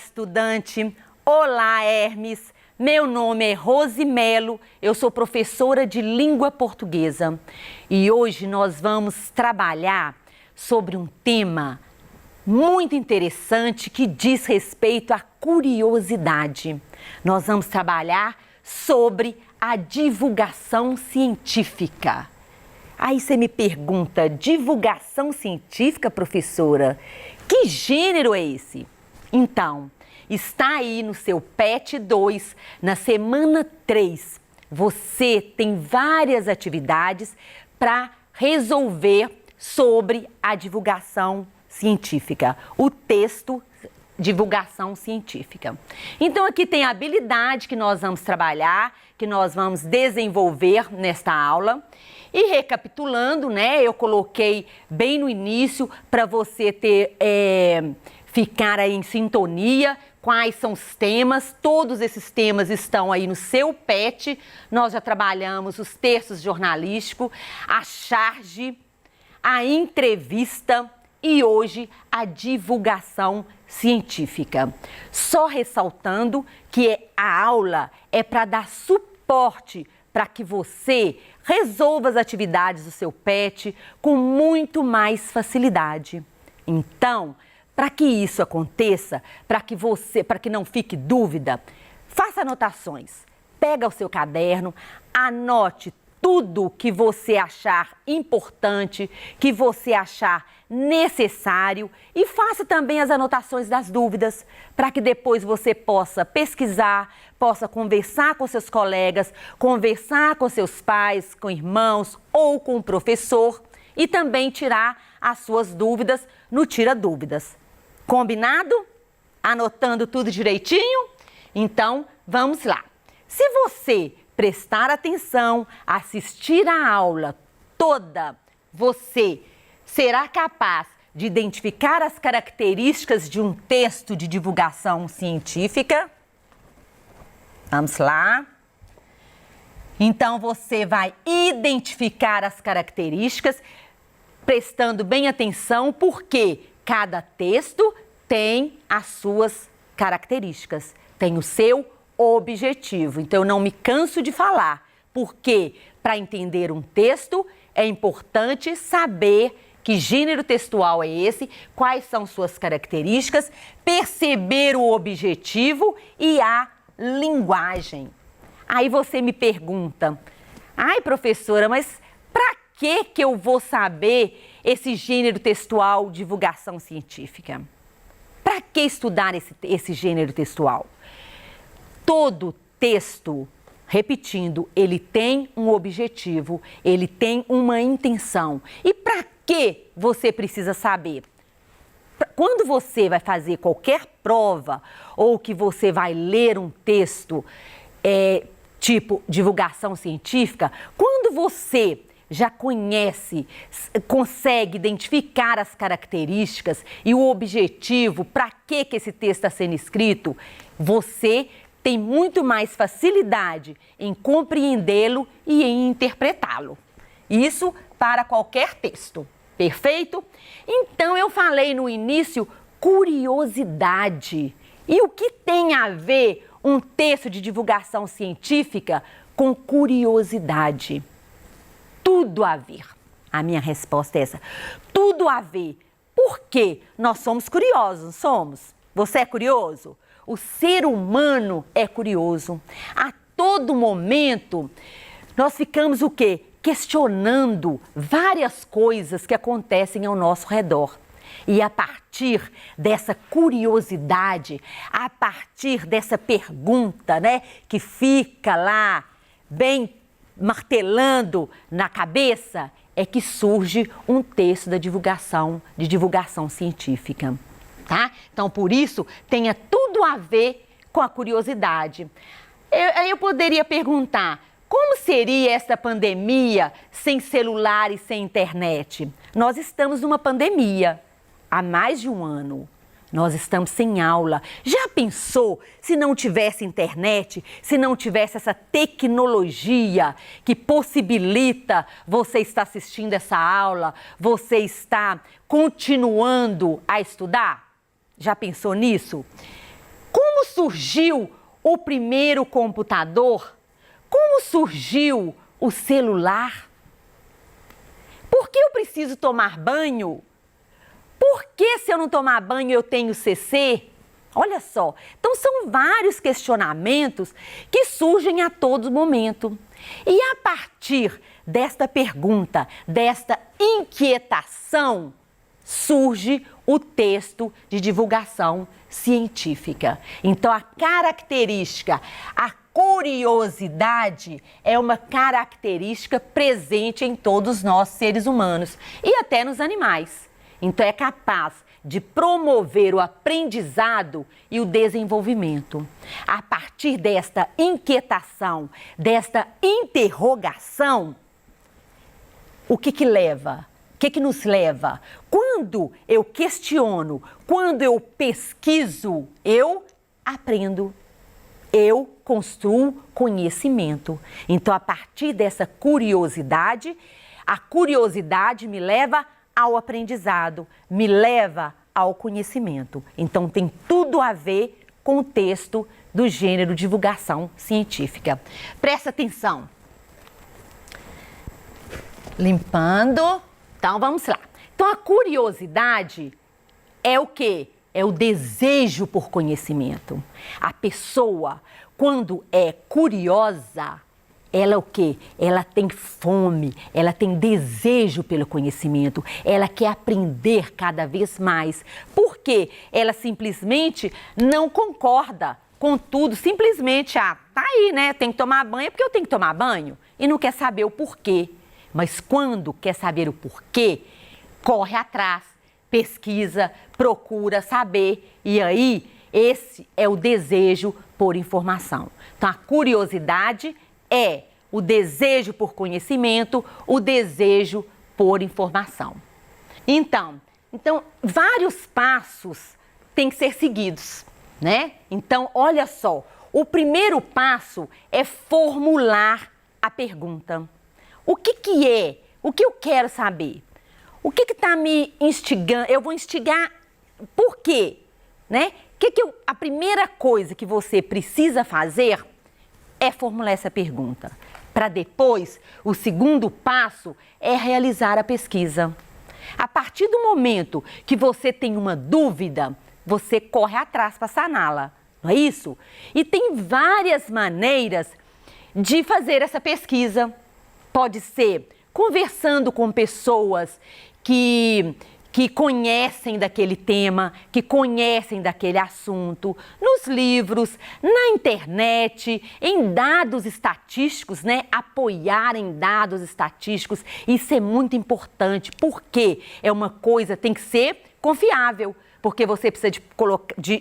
estudante! Olá, Hermes! Meu nome é Rose Melo, eu sou professora de língua portuguesa e hoje nós vamos trabalhar sobre um tema muito interessante que diz respeito à curiosidade. Nós vamos trabalhar sobre a divulgação científica. Aí você me pergunta, divulgação científica, professora? Que gênero é esse? Então, está aí no seu PET 2, na semana 3. Você tem várias atividades para resolver sobre a divulgação científica, o texto divulgação científica. Então, aqui tem a habilidade que nós vamos trabalhar, que nós vamos desenvolver nesta aula. E recapitulando, né, eu coloquei bem no início para você ficar aí em sintonia, quais são os temas, todos esses temas estão aí no seu PET. Nós já trabalhamos os textos jornalísticos, a charge, a entrevista e hoje a divulgação científica. Só ressaltando que a aula é para dar suporte para que você resolva as atividades do seu PET com muito mais facilidade. Então, para que isso aconteça, para que não fique dúvida, faça anotações. Pega o seu caderno, anote tudo que você achar importante, que você achar necessário e faça também as anotações das dúvidas para que depois você possa pesquisar, possa conversar com seus colegas, conversar com seus pais, com irmãos ou com o professor e também tirar as suas dúvidas no Tira Dúvidas. Combinado? Anotando tudo direitinho? Então, vamos lá. Se você prestar atenção, assistir a aula toda, você será capaz de identificar as características de um texto de divulgação científica? Vamos lá. Então, você vai identificar as características, prestando bem atenção, porque cada texto tem as suas características, tem o seu objetivo. Então, eu não me canso de falar, porque para entender um texto é importante saber que gênero textual é esse, quais são suas características, perceber o objetivo e a linguagem. Aí você me pergunta, ai professora, mas para que eu vou saber esse gênero textual divulgação científica? Para que estudar esse gênero textual? Todo texto, repetindo, ele tem um objetivo, ele tem uma intenção. E para que você precisa saber? Quando você vai fazer qualquer prova ou que você vai ler um texto tipo divulgação científica, quando você já conhece, consegue identificar as características e o objetivo, para que esse texto está sendo escrito, você tem muito mais facilidade em compreendê-lo e em interpretá-lo. Isso para qualquer texto, perfeito? Então, eu falei no início curiosidade. E o que tem a ver um texto de divulgação científica com curiosidade? Tudo a ver. A minha resposta é essa. Tudo a ver. Por quê? Nós somos curiosos, não somos? Você é curioso? O ser humano é curioso. A todo momento, nós ficamos o quê? Questionando várias coisas que acontecem ao nosso redor. E a partir dessa curiosidade, a partir dessa pergunta, né, que fica lá bem martelando na cabeça, é que surge um texto de divulgação científica. Tá? Então, por isso, tenha tudo a ver com a curiosidade. Eu poderia perguntar, como seria essa pandemia sem celular e sem internet? Nós estamos numa pandemia há mais de um ano. Nós estamos sem aula. Já pensou se não tivesse internet, se não tivesse essa tecnologia que possibilita você estar assistindo essa aula, você estar continuando a estudar? Já pensou nisso? Como surgiu o primeiro computador? Como surgiu o celular? Por que eu preciso tomar banho? Por que se eu não tomar banho eu tenho CC? Olha só, então são vários questionamentos que surgem a todo momento. E a partir desta pergunta, desta inquietação, surge o texto de divulgação científica. Então a característica, a curiosidade é uma característica presente em todos nós seres humanos e até nos animais. Então é capaz de promover o aprendizado e o desenvolvimento. A partir desta inquietação, desta interrogação, o que leva? O que nos leva? Quando eu questiono, quando eu pesquiso, eu aprendo. Eu construo conhecimento. Então, a partir dessa curiosidade, a curiosidade me leva ao aprendizado, me leva ao conhecimento. Então, tem tudo a ver com o texto do gênero divulgação científica. Presta atenção. Limpando. Então, vamos lá. Então, a curiosidade é o quê? É o desejo por conhecimento. A pessoa, quando é curiosa, ela o quê? Ela tem fome, ela tem desejo pelo conhecimento, ela quer aprender cada vez mais. Por quê? Ela simplesmente não concorda com tudo, simplesmente, tá aí, né? Tem que tomar banho, é porque eu tenho que tomar banho. E não quer saber o porquê. Mas quando quer saber o porquê, corre atrás, pesquisa, procura saber. E aí, esse é o desejo por informação. Então, a curiosidade é o desejo por conhecimento, o desejo por informação. Então, vários passos têm que ser seguidos, né? Então, olha só, o primeiro passo é formular a pergunta. O que é? O que eu quero saber? O que está me instigando? Eu vou instigar por quê? Né? A primeira coisa que você precisa fazer é formular essa pergunta. Para depois, o segundo passo é realizar a pesquisa. A partir do momento que você tem uma dúvida, você corre atrás para saná-la, não é isso? E tem várias maneiras de fazer essa pesquisa. Pode ser conversando com pessoas que conhecem daquele tema, que conhecem daquele assunto, nos livros, na internet, em dados estatísticos, né? Apoiar em dados estatísticos, isso é muito importante, porque é uma coisa, tem que ser confiável, porque você precisa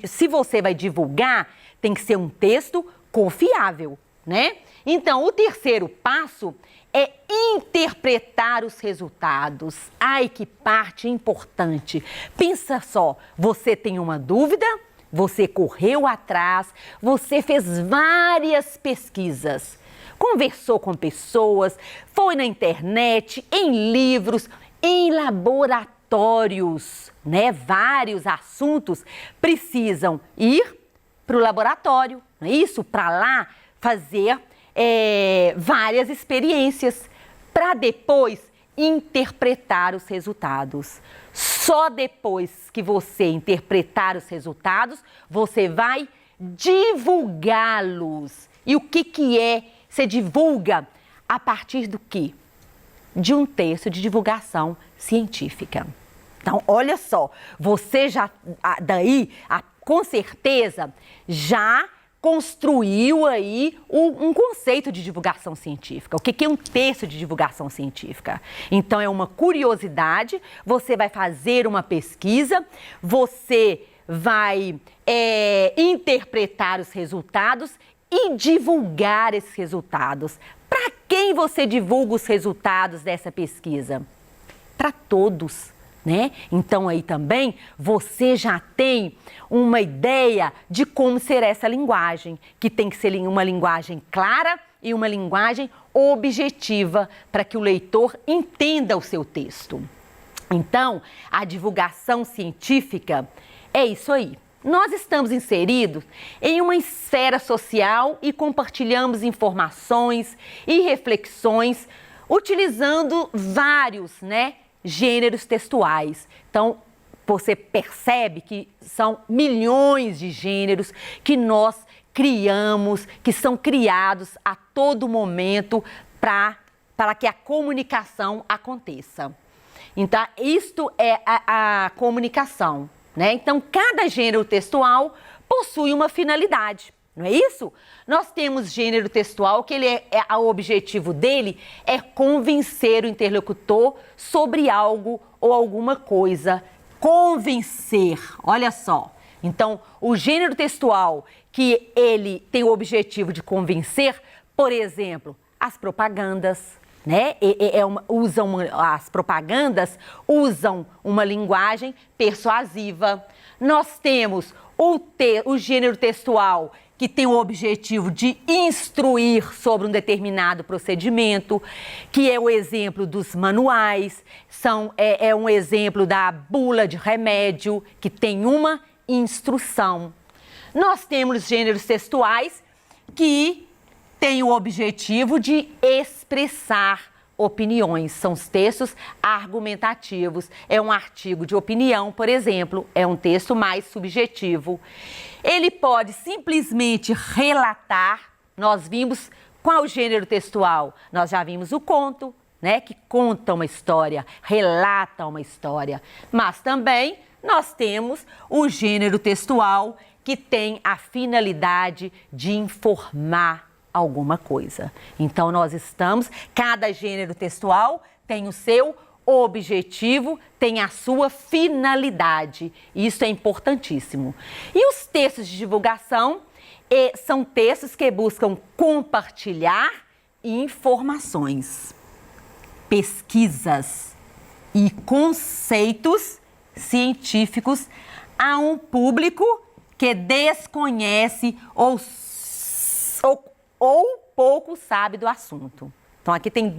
se você vai divulgar, tem que ser um texto confiável, né? Então, o terceiro passo é interpretar os resultados. Ai, que parte importante. Pensa só, você tem uma dúvida, você correu atrás, você fez várias pesquisas, conversou com pessoas, foi na internet, em livros, em laboratórios, né? Vários assuntos precisam ir para o laboratório, não é isso? Para lá fazer várias experiências para depois interpretar os resultados. Só depois que você interpretar os resultados, você vai divulgá-los. E o que é? Você divulga a partir do quê? De um texto de divulgação científica. Então, olha só, você já, com certeza, já construiu aí um conceito de divulgação científica. O que é um texto de divulgação científica? Então, é uma curiosidade, você vai fazer uma pesquisa, você vai interpretar os resultados e divulgar esses resultados. Para quem você divulga os resultados dessa pesquisa? Para todos, né? Então aí também você já tem uma ideia de como será essa linguagem, que tem que ser uma linguagem clara e uma linguagem objetiva para que o leitor entenda o seu texto. Então, a divulgação científica é isso aí. Nós estamos inseridos em uma esfera social e compartilhamos informações e reflexões utilizando vários, gêneros textuais. Então, você percebe que são milhões de gêneros que nós criamos, que são criados a todo momento para que a comunicação aconteça. Então, isto é a comunicação. Então, cada gênero textual possui uma finalidade, não é isso? Nós temos gênero textual que o objetivo dele é convencer o interlocutor sobre algo ou alguma coisa. Convencer, olha só. Então, o gênero textual que ele tem o objetivo de convencer, por exemplo, as propagandas, as propagandas usam uma linguagem persuasiva. Nós temos o gênero textual que tem o objetivo de instruir sobre um determinado procedimento, que é o exemplo dos manuais, é um exemplo da bula de remédio, que tem uma instrução. Nós temos gêneros textuais que têm o objetivo de expressar opiniões. São os textos argumentativos. É um artigo de opinião, por exemplo, é um texto mais subjetivo. Ele pode simplesmente relatar. Nós vimos qual gênero textual? Nós já vimos o conto, que conta uma história, relata uma história. Mas também nós temos o gênero textual que tem a finalidade de informar alguma coisa. Então, cada gênero textual tem o seu objetivo, tem a sua finalidade. Isso é importantíssimo. E os textos de divulgação são textos que buscam compartilhar informações, pesquisas e conceitos científicos a um público que desconhece ou pouco sabe do assunto. Então, aqui tem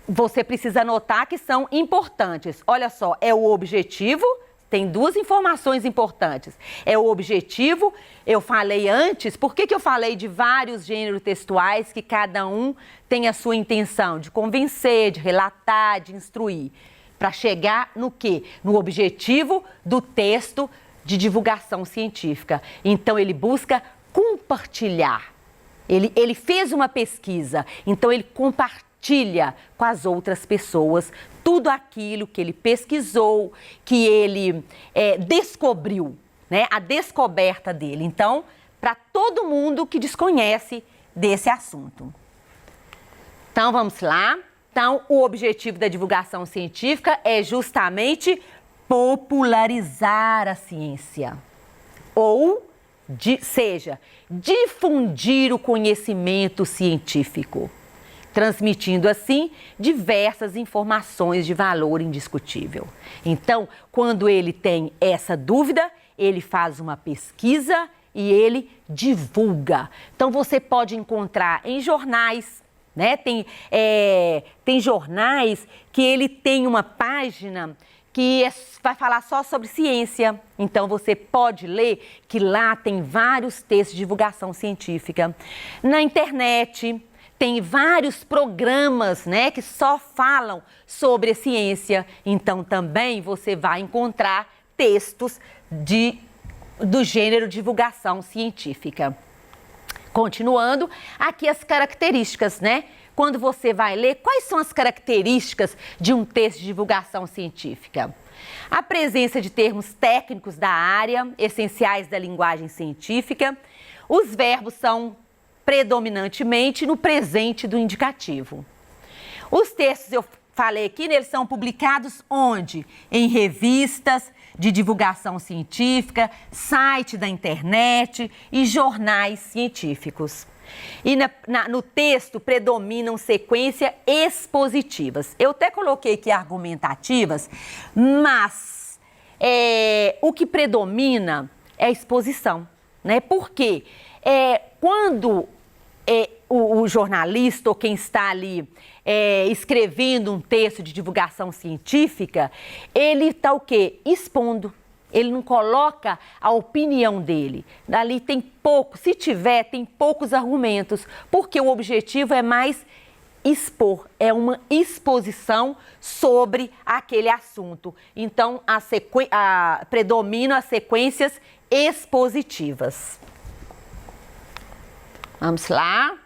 você precisa anotar que são importantes. Olha só, é o objetivo, tem duas informações importantes. É o objetivo, eu falei antes, por que eu falei de vários gêneros textuais que cada um tem a sua intenção de convencer, de relatar, de instruir, para chegar no quê? No objetivo do texto de divulgação científica. Então, ele busca compartilhar. Ele fez uma pesquisa, então ele compartilha com as outras pessoas tudo aquilo que ele pesquisou, que ele descobriu, a descoberta dele. Então, para todo mundo que desconhece desse assunto. Então, vamos lá. Então, o objetivo da divulgação científica é justamente popularizar a ciência, ou seja, difundir o conhecimento científico, transmitindo assim diversas informações de valor indiscutível. Então, quando ele tem essa dúvida, ele faz uma pesquisa e ele divulga. Então, você pode encontrar em jornais, tem jornais que ele tem uma página que vai falar só sobre ciência. Então, você pode ler que lá tem vários textos de divulgação científica. Na internet, tem vários programas, que só falam sobre a ciência. Então, também você vai encontrar textos do gênero divulgação científica. Continuando, aqui as características, Quando você vai ler, quais são as características de um texto de divulgação científica? A presença de termos técnicos da área, essenciais da linguagem científica. Os verbos são predominantemente no presente do indicativo. Os textos, eu falei aqui, eles são publicados onde? Em revistas de divulgação científica, site da internet e jornais científicos. E no texto predominam sequências expositivas. Eu até coloquei aqui argumentativas, mas o que predomina é a exposição, Por quê? Quando o jornalista ou quem está ali escrevendo um texto de divulgação científica, ele está o quê? Expondo. Ele não coloca a opinião dele. Dali tem pouco, se tiver, tem poucos argumentos, porque o objetivo é mais expor, é uma exposição sobre aquele assunto. Então, predominam as sequências expositivas. Vamos lá.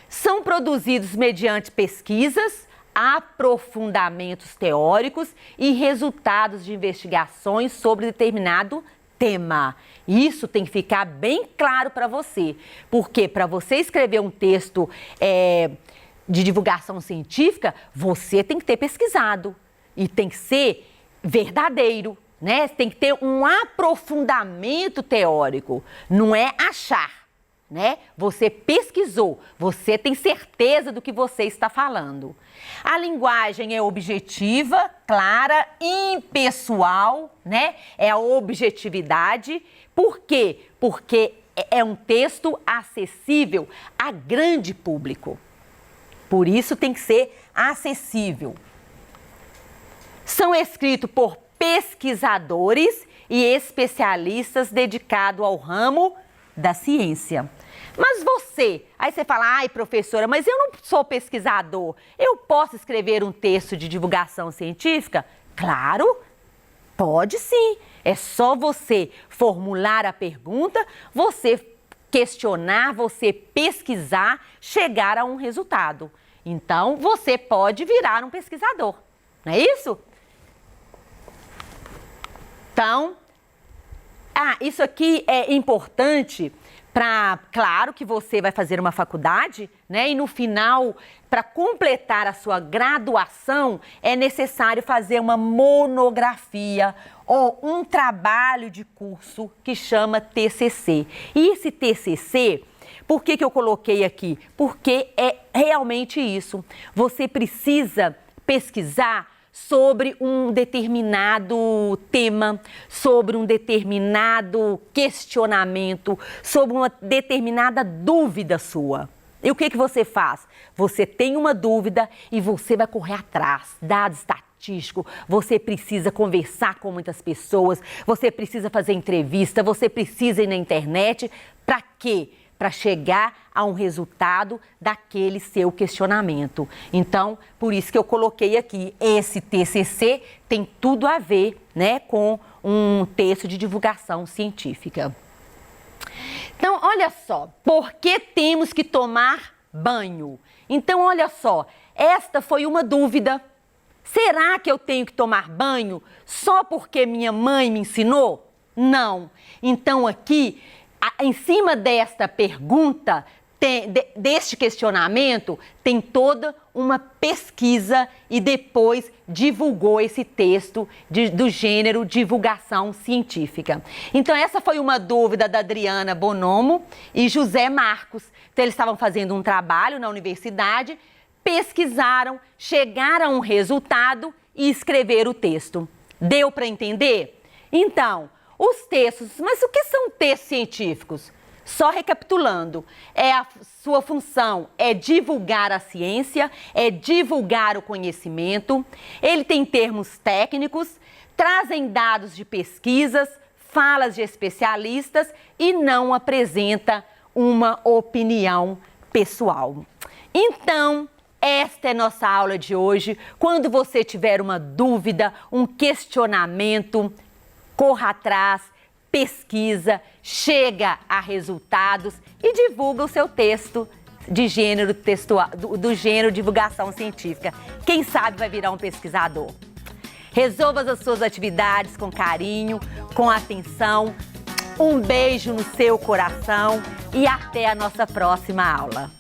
São produzidos mediante pesquisas, aprofundamentos teóricos e resultados de investigações sobre determinado tema. Isso tem que ficar bem claro para você, porque para você escrever um texto de divulgação científica, você tem que ter pesquisado e tem que ser verdadeiro, né? Tem que ter um aprofundamento teórico, não é achar. Né? Você pesquisou, você tem certeza do que você está falando. A linguagem é objetiva, clara, impessoal, né? É a objetividade. Por quê? Porque é um texto acessível a grande público. Por isso tem que ser acessível. São escritos por pesquisadores e especialistas dedicados ao ramo da ciência. Mas aí você fala, ai professora, mas eu não sou pesquisador, eu posso escrever um texto de divulgação científica? Claro, pode sim, é só você formular a pergunta, você questionar, você pesquisar, chegar a um resultado. Então, você pode virar um pesquisador, não é isso? Então, isso aqui é importante claro que você vai fazer uma faculdade, né? E no final, para completar a sua graduação, é necessário fazer uma monografia ou um trabalho de curso que chama TCC. E esse TCC, por que eu coloquei aqui? Porque é realmente isso. Você precisa pesquisar sobre um determinado tema, sobre um determinado questionamento, sobre uma determinada dúvida sua. E o que você faz? Você tem uma dúvida e você vai correr atrás, dados estatísticos, você precisa conversar com muitas pessoas, você precisa fazer entrevista, você precisa ir na internet. Para quê? Para chegar a um resultado daquele seu questionamento. Então, por isso que eu coloquei aqui, esse TCC tem tudo a ver, né, com um texto de divulgação científica. Então, olha só, por que temos que tomar banho? Então, olha só, esta foi uma dúvida. Será que eu tenho que tomar banho só porque minha mãe me ensinou? Não. Então, aqui, em cima desta pergunta, deste questionamento, tem toda uma pesquisa e depois divulgou esse texto do gênero divulgação científica. Então, essa foi uma dúvida da Adriana Bonomo e José Marcos. Então, eles estavam fazendo um trabalho na universidade, pesquisaram, chegaram a um resultado e escreveram o texto. Deu para entender? Então, os textos, mas o que são textos científicos? Só recapitulando, a sua função é divulgar a ciência, é divulgar o conhecimento, ele tem termos técnicos, trazem dados de pesquisas, falas de especialistas e não apresenta uma opinião pessoal. Então, esta é nossa aula de hoje. Quando você tiver uma dúvida, um questionamento, corra atrás, pesquisa, chega a resultados e divulga o seu texto de gênero textual, do gênero divulgação científica. Quem sabe vai virar um pesquisador. Resolva as suas atividades com carinho, com atenção. Um beijo no seu coração e até a nossa próxima aula.